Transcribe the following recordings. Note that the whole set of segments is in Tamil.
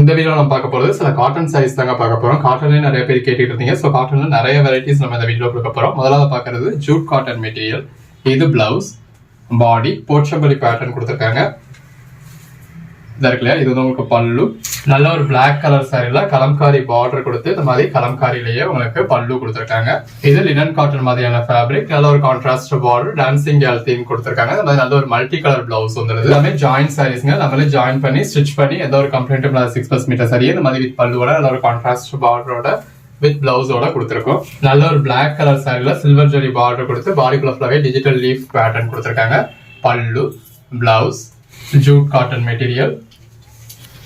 இந்த வீடியோ நம்ம பார்க்க போறது சில காட்டன் சாரீஸ் தாங்க பார்க்க போறோம். காட்டன்லயே நிறைய பேர் கேட்டுட்டு இருந்தீங்க. ஸோ காட்டன்ல நிறைய வெரைட்டிஸ் நம்ம இந்த வீடியோ கொடுக்க போறோம். முதலாவது பார்க்கறது ஜூட் காட்டன் மெட்டீரியல். இது பிளவுஸ், பாடி போச்சம்பள்ளி பேட்டர்ன் கொடுத்துருக்காங்க. இதா இருக்கு இல்லையா, இது வந்து உங்களுக்கு பல்லு. நல்ல ஒரு பிளாக் கலர் சாரில கலம்காரி பார்டர் கொடுத்து இந்த மாதிரி கலம்காரிலேயே உங்களுக்கு பல்லு கொடுத்துருக்காங்க. இது லினன் காட்டன் மாதிரியான ஃபேப்ரிக். நல்ல ஒரு contrast border, dancing girl theme கொடுத்துருக்காங்க. இந்த மாதிரி நல்ல ஒரு மல்டி கலர் பிளவுஸ் வந்துருது. எல்லாமே ஜாயின் சாரீஸ்ங்க. நம்மளே ஜாயின் பண்ணி ஸ்டிச் பண்ணி எந்த ஒரு கம்ப்ளைண்ட்டும் இல்லாத 6+ மீட்டர் சாரியே இந்த மாதிரி வித் பல்லுவோட நல்ல ஒரு கான்ட்ராஸ்ட் பார்டரோட வித் பிளவுஸோட கொடுத்துருக்கோம். நல்ல ஒரு பிளாக் கலர் சாரில சில்வர் ஜெரி பார்டர் கொடுத்து பாடிக்குள்ள ஃபுல்லாவே டிஜிட்டல் லீஃப் பேட்டர்ன் கொடுத்துருக்காங்க. பல்லு, பிளவுஸ், ஜூட் காட்டன் மெட்டீரியல்.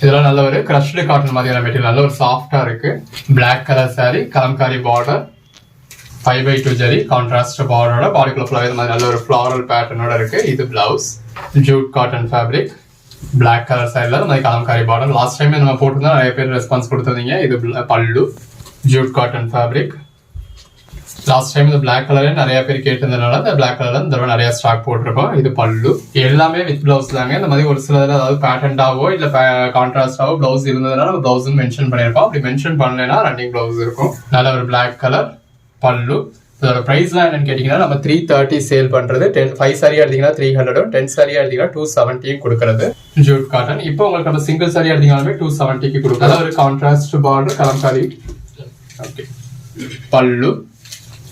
இதெல்லாம் நல்ல ஒரு கிரஷ்டு காட்டன் மாதிரியான மெட்டீரியல், நல்ல ஒரு சாஃப்டா இருக்கு. Black colour sari, kalamkari border, 5/2 zari contrast பார்டரோட பாடிக்குள்ள ஃபுல்லாவே இந்த மாதிரி நல்ல ஒரு ஃபிளாரல் பேட்டர்னோட இருக்கு. இது blouse, jute cotton fabric, black colour சாரில இந்த மாதிரி கலம்காரி பார்டர். லாஸ்ட் டைம் நம்ம போட்டிருந்தா நிறைய பேர் ரெஸ்பான்ஸ் கொடுத்துருந்தீங்க. இது பல்லு, Jude cotton fabric. Last time இந்த பிளாக் கலரே நிறைய பேர் கேட்டிருந்ததுனால இந்த பிளாக் கலர்ல இந்த தடவை நிறைய ஸ்டாக் போட்டிருக்கோம். இது பல்லு. எல்லாமே வித் பிளவுஸ் தாங்க. இந்த மாதிரி ஒரு சில அதாவது பேட்டர்ன்டாவோ இல்ல கான்ட்ராஸ்டாவோ பிளவுஸ் இருந்ததுனால நம்ம பிளவுஸ் மென்ஷன் பண்ணிருக்கோம். அப்படி மென்ஷன் பண்ணலைன்னா ரன்னிங் பிளவுஸ் இருக்கும். நல்ல ஒரு பிளாக் கலர் பல்லு. இதோட பிரைஸ்லாம் என்னன்னு கேட்டீங்கன்னா நம்ம 330 சேல் பண்றது. 5 சாரியா எடுத்தீங்கன்னா 300, 10 சாரியா எடுத்தீங்கன்னா 270 கொடுக்கறது. Jude cotton. இப்போ உங்களுக்கு நம்ம சிங்கிள் சாரியா எடுத்தீங்கன்னாலுமே 270 கொடுக்கறது. ஒரு கான்ட்ராஸ்ட் பார்டர் கலம்காரி. ஓகே, பல்லு.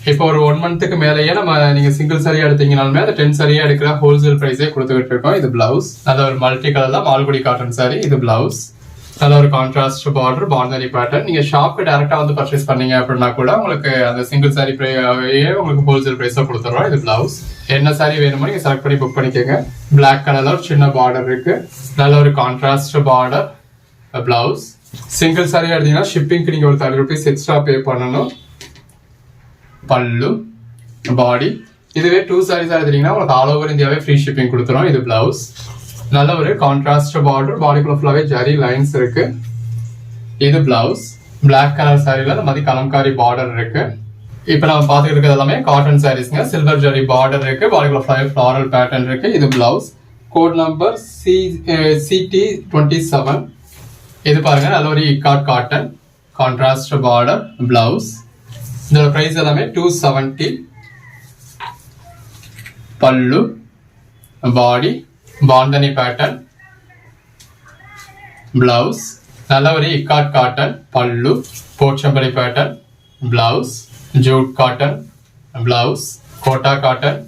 இப்போ ஒரு 1 மந்த்துக்கு மேலேயே நம்ம நீங்க சிங்கிள் சாரியா எடுத்தீங்கனாலுமே அந்த 10 சாரியா எடுக்கிற ஹோல்சேல் பிரைஸே கொடுத்துக்கிட்டு இருக்கோம். இது பிளவுஸ். நல்ல ஒரு மல்டி கலர்ல மால்குடி காட்டன் சாரி. இது பிளவுஸ். நல்ல ஒரு கான்ட்ராஸ்ட் பார்டர், பாண்டரி பேட்டர்ன். நீங்க ஷாப்க்கு டைரக்டா வந்து பர்ச்சேஸ் பண்ணீங்க அப்படின்னா கூட உங்களுக்கு அந்த சிங்கிள் சாரி உங்களுக்கு ஹோல்சேல் பிரைஸா கொடுத்துறோம். இது பிளவுஸ். என்ன சாரி வேணுமோ நீங்க செலக்ட் பண்ணி புக் பண்ணிக்கோங்க. பிளாக் கலர்ல ஒரு சின்ன பார்டர் இருக்கு. நல்ல ஒரு கான்ட்ராஸ்ட் பார்டர், பிளவுஸ். சிங்கிள் சாரியா எடுத்தீங்கன்னா ஷிப்பிங்க்கு நீங்க ஒரு 30 rupees எக்ஸ்ட்ரா பே பண்ணணும். பல்லு, பாடி. இதுவே 2 சாரீஸ் எடுத்தீங்கன்னா உங்களுக்கு ஆல் ஓவர் இந்தியாவே ஃப்ரீ ஷிப்பிங் கொடுத்துரும். இது பிளவுஸ். நல்ல ஒரு கான்ட்ராஸ்ட் பார்டர், பாடிக்குள்ள ஃபுல்லாவே ஜரி லைன்ஸ் இருக்கு. இது பிளவுஸ். பிளாக் கலர் சாரில இந்த மாதிரி கலம்காரி பார்டர் இருக்கு. இப்போ நம்ம பார்த்துட்டு இருக்கிறது எல்லாமே காட்டன் சாரீஸ்ங்க. சில்வர் ஜரி பார்டர் இருக்கு, பாடிக்குள்ள ஃபுல்லாவே ஃபிளாரல் பேட்டர்ன் இருக்கு. இது பிளவுஸ். Code number CT27. இது பாருங்க, நல்ல ஒரு ikat cotton, contrast border, blouse. இதோட பிரைஸ் எல்லாமே 270. பல்லு, பாடி, பாண்டனி பேட்டர்ன், பிளவுஸ். நல்ல ஒரு ikat cotton, pallu, Pochampally pattern, blouse, jute cotton, blouse, Kota cotton,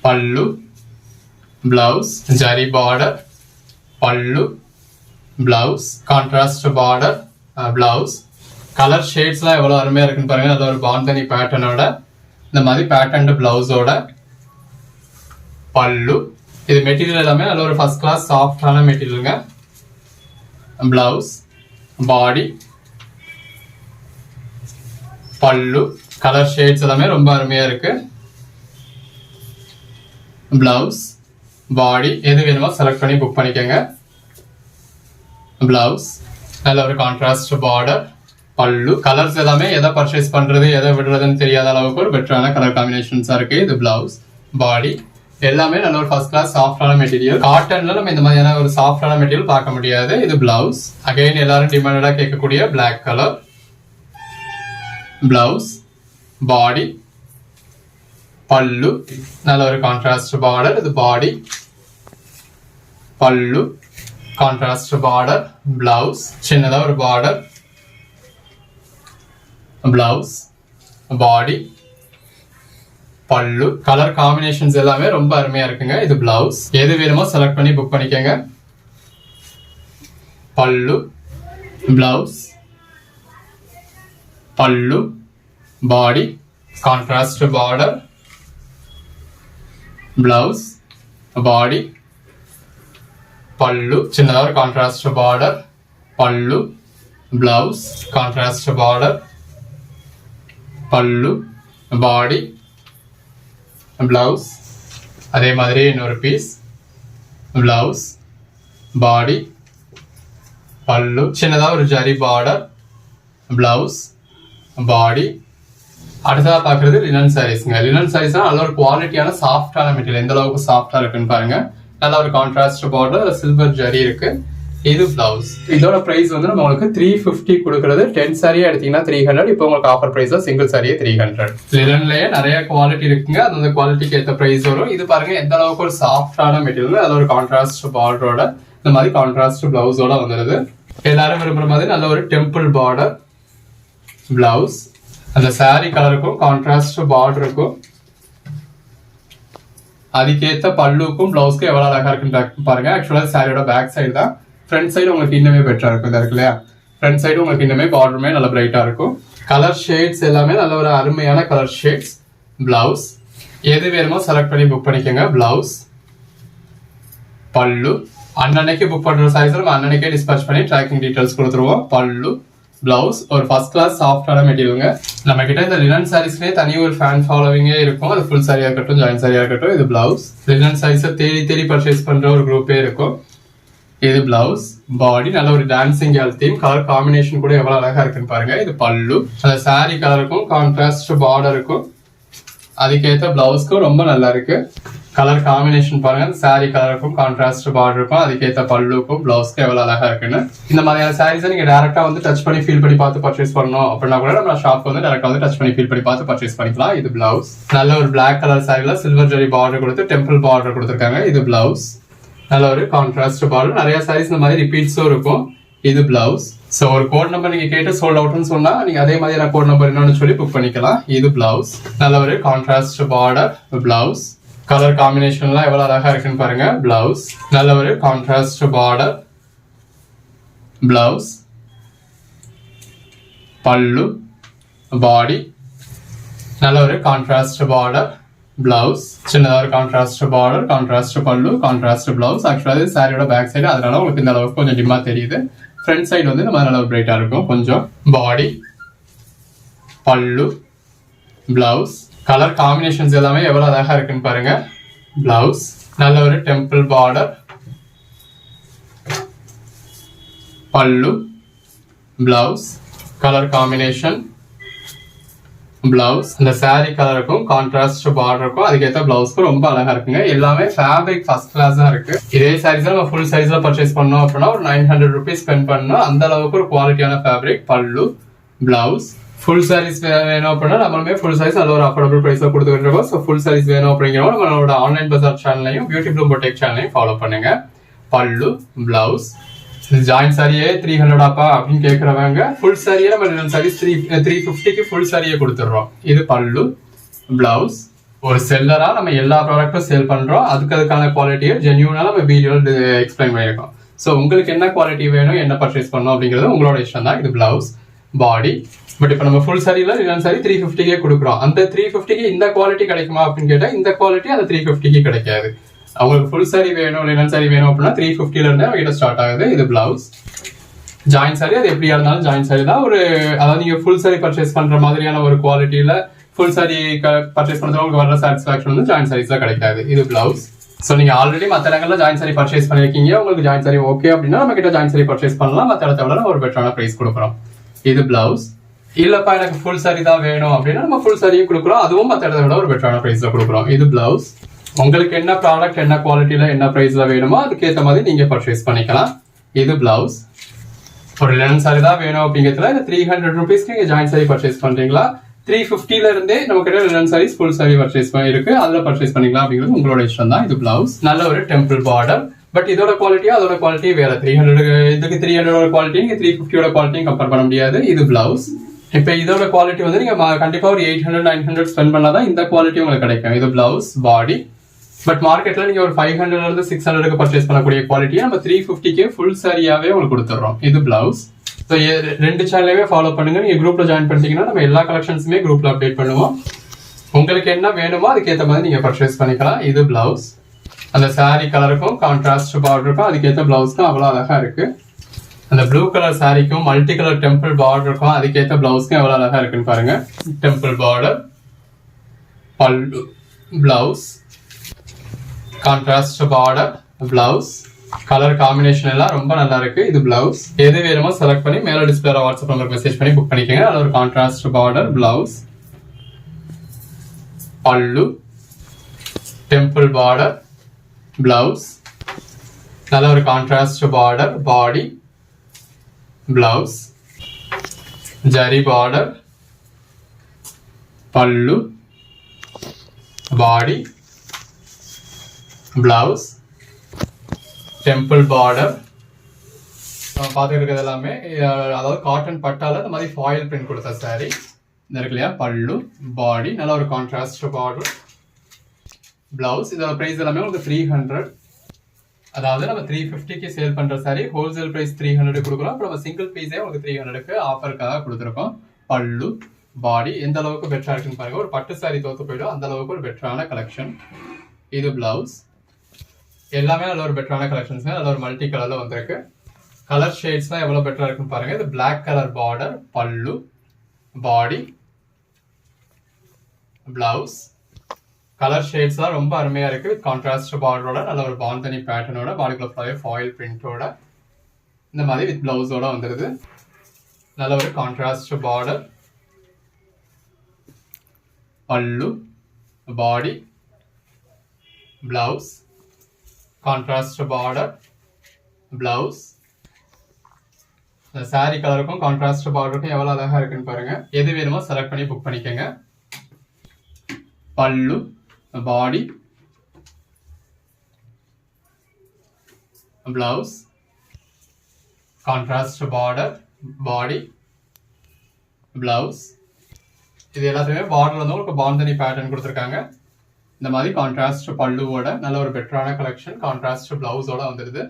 pallu, blouse, zari border, pallu, blouse, contrast border, blouse. Colour ஷேட்ஸ்லாம் எவ்வளவு அருமையா இருக்குன்னு பாருங்க. அது ஒரு பாந்தனி பேட்டர்னோட இந்த மாதிரி பேட்டர்ன் பிளவுஸோட பல்லு. இது மெட்டீரியல் எல்லாமே நல்ல ஒரு ஃபர்ஸ்ட் கிளாஸ் சாஃப்டான மெட்டீரியலுங்க. பிளவுஸ், பாடி, பல்லு. கலர் ஷேட்ஸ் எல்லாமே ரொம்ப அருமையா இருக்கு. பிளவுஸ், பாடி. எது வேணுமோ செலக்ட் பண்ணி புக் பண்ணிக்கோங்க. பிளவுஸ். நல்ல ஒரு கான்ட்ராஸ்ட் பார்டர், பல்லு. கலர்ஸ் எல்லாமே எதை பர்ச்சேஸ் பண்றது எதை விடுறதுன்னு தெரியாத அளவுக்கு ஒரு பெட்டரான கலர் காம்பினேஷன்ஸா இருக்கு. இது பிளவுஸ், பாடி. எல்லாமே நல்ல ஒரு ஃபர்ஸ்ட் கிளாஸ் சாஃப்டான மெட்டீரியல். காட்டன்ல நம்ம இந்த மாதிரியான ஒரு சாஃப்டான மெட்டீரியல் பார்க்க முடியாது. இது பிளவுஸ். அகைன் எல்லாரும் டிமாண்டடா கேட்கக்கூடிய பிளாக் கலர். பிளவுஸ், பாடி, பல்லு. நல்ல ஒரு கான்ட்ராஸ்ட் பார்டர். இது பாடி, பல்லு, கான்ட்ராஸ்ட் பார்டர், பிளவுஸ். சின்னதா ஒரு பார்டர், பிளவுஸ், பாடி, பல்லு. கலர் காம்பினேஷன்ஸ் எல்லாமே ரொம்ப அருமையா இருக்குங்க. இது பிளவுஸ். எது வேணுமோ செலக்ட் பண்ணி புக் பண்ணிக்கோங்க. பல்லு, பிளவுஸ், பல்லு, பாடி, கான்ட்ராஸ்ட் பார்டர், பிளவுஸ், பாடி, பல்லு. சின்னதா ஒரு contrast border, pallu, blouse, contrast border, பல்லு, பாடி, பிளவுஸ். அதே மாதிரி இன்னொரு பீஸ், பிளவுஸ், பாடி, பல்லு. சின்னதா ஒரு ஜரி பார்டர், பிளவுஸ், பாடி. அடுத்ததா பாக்குறது லினன் சாரீஸ்ங்க. லினன் சாரீஸ் நல்ல ஒரு குவாலிட்டியான சாஃப்டான மெட்டீரியல். எந்த அளவுக்கு சாஃப்டா இருக்குன்னு பாருங்க. நல்ல ஒரு கான்ட்ராஸ்ட் பார்டர், சில்வர் ஜரி இருக்கு. இது பிளவுஸ். இதோட பிரைஸ் வந்து நம்ம உங்களுக்கு 350 கொடுக்கறது. 10 சாரியா எடுத்தீங்கன்னா 300. இப்போ உங்களுக்கு ஆஃபர் பிரைஸ்ல சிங்கிள் சாரியே 300. லினன்லயே நிறைய குவாலிட்டி இருக்குங்க. அந்த குவாலிட்டிக்கு ஏற்ற பிரைஸ் வரும். இது பாருங்க எந்த அளவுக்கு ஒரு சாஃப்டான மெட்டீரியல். அது ஒரு கான்ட்ராஸ்ட் பார்டரோட இந்த மாதிரி கான்ட்ராஸ்ட் பிளவுஸோட வந்துருது. எல்லாரும் விரும்புற மாதிரி நல்ல ஒரு டெம்பிள் பார்டர் பிளவுஸ். அந்த சாரி கலருக்கும் கான்ட்ராஸ்ட் பார்டர் இருக்கும். அதுக்கேற்ற பல்லுக்கும் பிளவுஸ்க்கும் எவ்வளவு அழகா இருக்குன்னு பாருங்க. ஆக்சுவலா சாரியோட பேக் சைடு தான். ஃப்ரண்ட் சைடு உங்களுக்கு இன்னுமே பெட்டரா இருக்கும். இருக்கு இல்லையா, ஃப்ரண்ட் சைடு உங்களுக்கு இன்னுமே பார்டருமே நல்ல பிரைட்டா இருக்கும். கலர் ஷேட்ஸ் எல்லாமே நல்ல ஒரு அருமையான கலர் ஷேட்ஸ். பிளவுஸ் எது வேணுமோ செலக்ட் பண்ணி புக் பண்ணிக்கோங்க. பிளவுஸ், பல்லு அன்னன்னைக்கு புக் பண்ற சைஸ் நம்ம அன்னன்னைக்கே டிஸ்பேச் பண்ணி ட்ராக்கிங் டீடைல்ஸ் கொடுத்துருவோம். பல்லு, பிளவுஸ் ஒரு ஃபர்ஸ்ட் கிளாஸ் சாஃப்டான மெட்டீரியலுங்க. நம்ம கிட்ட இந்த லினன் சாரீஸ்லயே தனி ஒரு ஃபேன் ஃபாலோவிங்கே இருக்கும். அது ஃபுல் சாரியா இருக்கட்டும், ஜாயின் சாரியா இருக்கட்டும். இது பிளவுஸ். லினன் சாரீஸை தேடி பர்ச்சேஸ் பண்ற ஒரு குரூப்பே இருக்கும். இது பிளவுஸ். பாடி நல்ல ஒரு dancing girl theme. Colour combination கூட எவ்வளவு அழகா இருக்குன்னு பாருங்க. இது பல்லு. அந்த சாரி கலருக்கும் கான்ட்ராஸ்ட் பார்டர் இருக்கும். அதுக்கேற்ற பிளவுஸ்க்கும் ரொம்ப நல்லா இருக்கு. கலர் காம்பினேஷன் பாருங்க. சாரி கலருக்கும் கான்ட்ராஸ்ட் பார்டர் இருக்கும். அதுக்கேற்ற பல்லுக்கும் பிளவுஸ்க்கும் எவ்வளவு அழகா இருக்குன்னு. இந்த மாதிரியான சாரீஸை நீங்க டேரக்டா வந்து டச் பண்ணி ஃபீல் பண்ணி பார்த்து பர்ச்சேஸ் பண்ணணும் அப்படின்னா கூட நம்ம ஷாப் வந்து டேரக்டா வந்து டச் பண்ணி ஃபீல் பண்ணி பார்த்து பர்ச்சேஸ் பண்ணிக்கலாம். இது பிளவுஸ். நல்ல ஒரு பிளாக் கலர் சாரில சில்வர் ஜெரி பார்டர் கொடுத்து டெம்பிள் பார்டர் கொடுத்துருக்காங்க. இது பிளவுஸ். நல்ல ஒரு கான்ட்ராஸ்ட் பார்டர். நிறைய சாரீஸ் இந்த மாதிரி ரிப்பீட்ஸும் இருக்கும். இது பிளவுஸ். சோ ஒரு கோட் நம்பர் நீங்க கேட்டு சோல்ட் அவுட்னு சொன்னா நீங்க அதே மாதிரி கோட் நம்பர் என்னன்னு சொல்லி புக் பண்ணிக்கலாம். இது பிளவுஸ். நல்ல ஒரு கான்ட்ராஸ்ட் பார்டர் பிளவுஸ். கலர் காம்பினேஷன்லாம் எவ்வளவு அழகா இருக்குன்னு பாருங்க. பிளவுஸ். நல்ல ஒரு கான்ட்ராஸ்ட் பார்டர் பிளவுஸ். பல்லு, பாடி நல்ல ஒரு கான்ட்ராஸ்ட் பார்டர் பிளவுஸ். சின்னதா ஒரு கான்ட்ராஸ்ட் பார்டர், கான்ட்ராஸ்ட் பல்லு, கான்ட்ராஸ்ட் பிளவுஸ். ஆக்சுவலா சாரியோட பேக் சைடு, அதனால உங்களுக்கு இந்த அளவுக்கு கொஞ்சம் டிம்மா தெரியுது. ஃப்ரண்ட் சைடு வந்து நம்ம நல்ல பிரைட்டா இருக்கும் கொஞ்சம். பாடி, பல்லு, பிளவுஸ். கலர் காம்பினேஷன்ஸ் எல்லாமே எவ்வளவு அழகா இருக்குன்னு பாருங்க. பிளவுஸ். நல்ல ஒரு temple border, pallu, blouse. Colour combination blouse. அந்த சாரி கலருக்கும் கான்ட்ராஸ்ட் பார்டருக்கும் அதுக்கேற்ற பிளவுஸ்க்கும் ரொம்ப அழகா இருக்குங்க. எல்லாமே ஃபேப்ரிக் ஃபர்ஸ்ட் கிளாஸா இருக்கு. இதே சாரீஸ் நம்ம ஃபுல் சைஸ்ல பர்ச்சேஸ் பண்ணோம் அப்படின்னா ஒரு 900 rupees ஸ்பெண்ட் பண்ணணும். அந்த அளவுக்கு ஒரு குவாலிட்டியான ஃபேப்ரிக். பல்லு, பிளவுஸ். ஃபுல் சாரீஸ் வேணும் அப்படின்னா நம்மளுமே ஃபுல் சாரீஸ் நல்ல ஒரு அஃபோர்டபுள் பிரைஸ்ல கொடுத்துக்கிட்டு இருக்கோம். ஸோ ஃபுல் சாரீஸ் வேணும் அப்படிங்கிறோம் நம்மளோட ஆன்லைன் பஜார் சேனலையும் பியூட்டி ப்ளூம் பொட்டேக் சேனலையும் ஃபாலோ பண்ணுங்க. பல்லு, பிளவுஸ். ஜாயின் சாரியே 300 ஆப்பா அப்படின்னு கேட்கறவங்க ஃபுல் சாரியே நம்ம சாரீஸ் 350க்கு ஃபுல் சாரியே கொடுத்துடுறோம். இது பல்லு, பிளவுஸ். ஒரு செல்லரா நம்ம எல்லா ப்ராடக்ட்டும் சேல் பண்றோம். அதுக்கான குவாலிட்டியை ஜென்யூனா நம்ம வீடியோல எக்ஸ்பிளைன் பண்ணியிருக்கோம். ஸோ உங்களுக்கு என்ன குவாலிட்டி வேணும், என்ன பர்ச்சேஸ் பண்ணணும் அப்படிங்கிறது உங்களோட இஷ்டம் தான். இது பிளவுஸ், பாடி. பட் இப்போ நம்ம ஃபுல் சாரியில லினன் சாரி 350க்கே கொடுக்குறோம். அந்த 350க்கு இந்த குவாலிட்டி கிடைக்குமா அப்படின்னு கேட்டா இந்த குவாலிட்டி அந்த 350க்கு கிடைக்காது. அவங்களுக்கு ஃபுல் சாரி வேணும், லினன் சாரி வேணும் அப்படின்னா 350ல இருந்தே அவங்க ஸ்டார்ட் ஆகுது. இது பிளவுஸ். ஜாயின் சாரி அது எப்படியா இருந்தாலும் ஜாயின் சாரி தான். ஒரு அதாவது நீங்க ஃபுல் சாரி பர்ச்சேஸ் பண்ற மாதிரியான ஒரு குவாலிட்டியில ஃபுல் சாரி பர்ச்சேஸ் பண்றதுல உங்களுக்கு வர சாட்டிஸ்பாக்சன் வந்து ஜாயின் சாரீஸ்ல கிடைக்காது. இது பிளவுஸ். ஸோ நீங்க ஆல்ரெடி மற்ற இடங்கள்ல ஜாயின் சாரி பர்ச்சேஸ் பண்ணிருக்கீங்க, உங்களுக்கு ஜாயின் சாரி ஓகே அப்படின்னா நம்ம கிட்ட ஜாயின் சாரி பர்ச்சேஸ் பண்ணலாம். மற்ற இடத்த விட ஒரு பெட்டரான பிரைஸ் கொடுக்குறோம். இது பிளவுஸ். இல்லப்பா எனக்கு ஃபுல் சாரி தான் வேணும் அப்படின்னா நம்ம ஃபுல் சாரியும் கொடுக்குறோம். அதுவும் மற்ற இடத்த விட ஒரு பெட்டரான பிரைஸ்ல கொடுக்குறோம். இது பிளவுஸ். உங்களுக்கு என்ன ப்ராடக்ட் என்ன குவாலிட்டியில என்ன பிரைஸ்ல வேணுமோ அதுக்கேற்ற மாதிரி நீங்க பர்ச்சேஸ் பண்ணிக்கலாம். இது பிளவுஸ். ஒரு லினன் சாரி தான் வேணும் அப்படிங்கிறதுல இந்த 300 rupeesக்கு நீங்க ஜாயின் சாரி பர்ச்சேஸ் பண்றீங்களா, 350ல இருந்தே நம்ம கிட்ட linen saris full sari purchase இருக்கு, அதுல பர்ச்சேஸ் பண்ணிக்கலாம் அப்படிங்கிறது உங்களோட இஷ்டம் தான். இது பிளவுஸ். நல்ல ஒரு டெம்பிள் பார்டர். பட் இதோட குவாலிட்டியா அதோட குவாலிட்டி வேற. 300 இதுக்கு 300 குவாலிட்டி நீங்க 350யோட குவாலிட்டியும் கம்பேர் பண்ண முடியாது. இது பிளவுஸ். இப்ப இதோட குவாலிட்டி வந்து நீங்க கண்டிப்பா ஒரு 800-900 ஸ்பெண்ட் பண்ணாதான் இந்த குவாலிட்டி உங்களுக்கு கிடைக்கும். இது பிளவுஸ், பாடி. பட் மார்க்கெட்ல நீங்க ஒரு 500ல இருந்து 600க்கு பர்ச்சேஸ் பண்ணக்கூடிய குவாலிட்டியை நம்ம 350க்கு ஃபுல் சாரியாவே உங்களுக்கு கொடுத்துறோம். இது பிளவுஸ். ஸோ ரெண்டு சேனலையுமே ஃபாலோ பண்ணுங்க. நீங்க குரூப்ல ஜாயின் பண்ணிட்டீங்கன்னா நம்ம எல்லா கலெக்ஷன்ஸுமே குரூப்ல அப்டேட் பண்ணுவோம். உங்களுக்கு என்ன வேணுமோ அதுக்கேற்ற மாதிரி நீங்க பர்ச்சேஸ் பண்ணிக்கலாம். இது பிளவுஸ். அந்த சாரி கலருக்கும் கான்ட்ராஸ்ட் பார்டருக்கும் அதுக்கேற்ற பிளவுஸ்க்கும் அவ்வளவு அழகா இருக்கு. அந்த ப்ளூ கலர் சாரிக்கும் மல்டி கலர் டெம்பிள் பார்டருக்கும் அதுக்கேற்ற பிளவுஸ்க்கும் எவ்வளவு அழகா இருக்குன்னு பாருங்க. Temple border, pallu, blouse, contrast border, blouse. Colour combination எல்லாம் ரொம்ப நல்லா இருக்கு. இது பிளவுஸ். எது வேணுமோ செலக்ட் பண்ணி மேல டிஸ்பிளே வாட்ஸ்அப் நம்பருக்கு மெசேஜ் பண்ணி புக் பண்ணிக்கோங்க. அது ஒரு கான்ட்ராஸ்ட் பார்டர், பிளவுஸ், பல்லு, டெம்பிள் பார்டர், பிளவுஸ். நல்ல ஒரு கான்ட்ராஸ்ட் பார்டர், பாடி, பிளவுஸ், ஜரி பார்டர், பல்லு, பாடி, பிளவுஸ், டெம்பிள் பார்டர். நம்ம பார்த்துட்டு இருக்கிறது எல்லாமே அதாவது காட்டன் பட்டால இந்த மாதிரி ஃபாயில் பிரிண்ட் கொடுத்த சாரி. இந்த இருக்கு இல்லையா, பல்லு, பாடி, நல்ல ஒரு கான்ட்ராஸ்ட் பார்டர், பிளவுஸ். இதோட பிரைஸ் எல்லாமே உங்களுக்கு 300. அதாவது நம்ம 350க்கு சேல் பண்ற சாரி ஹோல்சேல் பிரைஸ் 300 கொடுக்குறோம். அப்புறம் நம்ம சிங்கிள் பீஸே உங்களுக்கு 300க்கு ஆஃபருக்காக கொடுத்துருக்கோம். பல்லு, பாடி எந்த அளவுக்கு பெட்டரா இருக்குன்னு பாருங்க. ஒரு பட்டு சாரி தோத்து போயிடும், அந்த அளவுக்கு ஒரு பெட்டரான கலெக்ஷன். இது பிளவுஸ். எல்லாமே நல்ல ஒரு பெட்டரான கலெக்ஷன்ஸ், நல்ல ஒரு மல்டி கலர்ல வந்திருக்கு. கலர் ஷேட்ஸ் தான் எவ்வளவு பெட்டரா இருக்குன்னு பாருங்க. இது பிளாக் கலர் பார்டர், பல்லு, பாடி, பிளவுஸ். கலர் ஷேட்ஸ் தான் ரொம்ப அருமையா இருக்கு. கான்ட்ராஸ்ட் பார்டரோட நல்ல ஒரு பாந்தனி பேட்டர்னோட பாடிக்குள்ள ஃபுல்லாவே ஃபாயில் பிரிண்டோட இந்த மாதிரி வித் பிளவுஸோட வந்துருது. நல்ல ஒரு கான்ட்ராஸ்ட் பார்டர், பல்லு, பாடி, பிளவுஸ், கான்ட்ராஸ்ட் பார்டர், பிளவுஸ். இந்த சாரி கலருக்கும் கான்ட்ராஸ்ட் பார்டருக்கும் எவ்வளவு அழகா இருக்குன்னு பாருங்க. எது வேணுமோ செலக்ட் பண்ணி புக் பண்ணிக்கோங்க. பல்லு, பாடி, பிளவுஸ், கான்ட்ராஸ்ட் பார்டர், பாடி, பிளவுஸ். இது எல்லாத்தையுமே பார்டர்ல வந்து உங்களுக்கு பாந்தனி பேட்டர்ன் கொடுத்துருக்காங்க. இந்த மாதிரி கான்ட்ராஸ்ட் பல்லுவோட நல்ல ஒரு பெட்டரான கலெக்ஷன், கான்ட்ராஸ்ட் பிளவுஸோட வந்துருது.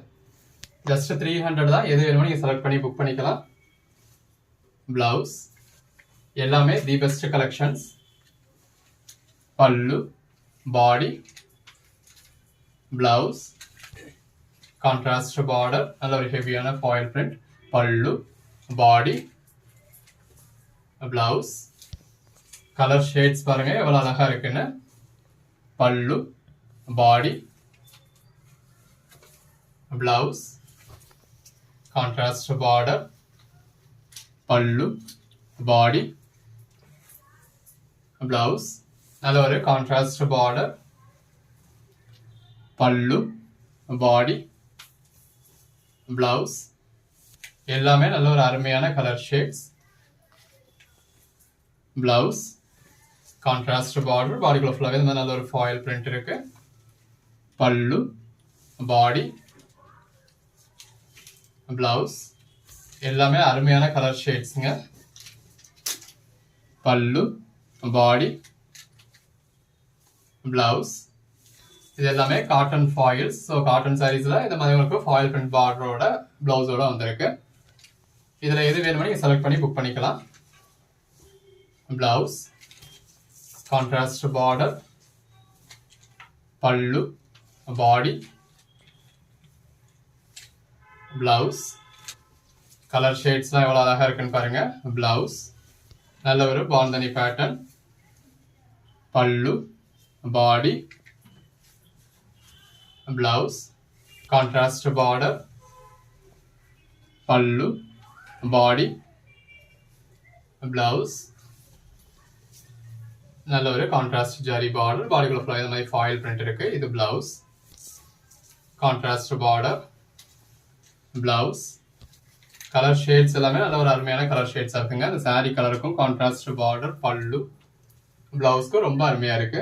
ஜஸ்ட் 300 தான். எது வேணுமோ நீங்க செலக்ட் பண்ணி புக் பண்ணிக்கலாம். பிளவுஸ் எல்லாமே தி பெஸ்ட் கலெக்ஷன்ஸ். பல்லு, பாடி, பிளவுஸ், கான்ட்ராஸ்ட் பார்டர், நல்ல ஒரு ஹெவியான ஃபாயில் பிரிண்ட், பல்லு, பாடி, பிளவுஸ். கலர் ஷேட்ஸ் பாருங்க எவ்வளவு அழகா இருக்குன்னு. பல்லு, பாடி, பிளவுஸ், கான்ட்ராஸ்ட் பார்டர், பல்லு, பாடி, பிளவுஸ். நல்ல ஒரு கான்ட்ராஸ்ட் பார்டர், பல்லு, பாடி, பிளவுஸ். எல்லாமே நல்ல ஒரு அருமையான colour shades. Blouse, contrast border, பாடிக்குள்ள ஃபுல்லாவே நல்ல ஒரு ஃபாயில் பிரிண்ட் இருக்கு. பல்லு, பாடி, பிளவுஸ். எல்லாமே அருமையான கலர் ஷேட்ஸ்ங்க. பல்லு, பாடி, பிளவுஸ். இது எல்லாமே காட்டன் ஃபாயில்ஸ். ஸோ காட்டன் சாரீஸ்ல இந்த மாதிரி உங்களுக்கு ஃபாயில் பிரிண்ட் பார்டரோட பிளவுஸோட வந்திருக்கு. இதுல எது வேணுமோ நீங்க செலக்ட் பண்ணி புக் பண்ணிக்கலாம். பிளவுஸ், கான்ட்ராஸ்ட் பார்டர், பல்லு, பாடி, பிளவுஸ். கலர் ஷேட்ஸ்லாம் எவ்வளவு அழகா இருக்குன்னு பாருங்க. பிளவுஸ் நல்ல ஒரு பாந்தனி பேட்டர்ன், பல்லு, பாடி, பிளவுஸ், கான்ட்ராஸ்ட் பார்டர், பல்லு, பாடி, பிளவுஸ். நல்ல ஒரு கான்ட்ராஸ்ட் ஜரி பார்டர், பாடிக்குள்ள ஃபுல்லா இந்த மாதிரி ஃபாயில் பிரிண்ட் இருக்கு. இது blouse, contrast border, blouse. Colour shades எல்லாமே நல்ல ஒரு அருமையான கலர் ஷேட்ஸா இருக்குங்க. இந்த சாரி கலருக்கும் கான்ட்ராஸ்ட் பார்டர், பல்லு, பிளவுஸ்க்கும் ரொம்ப அருமையா இருக்கு.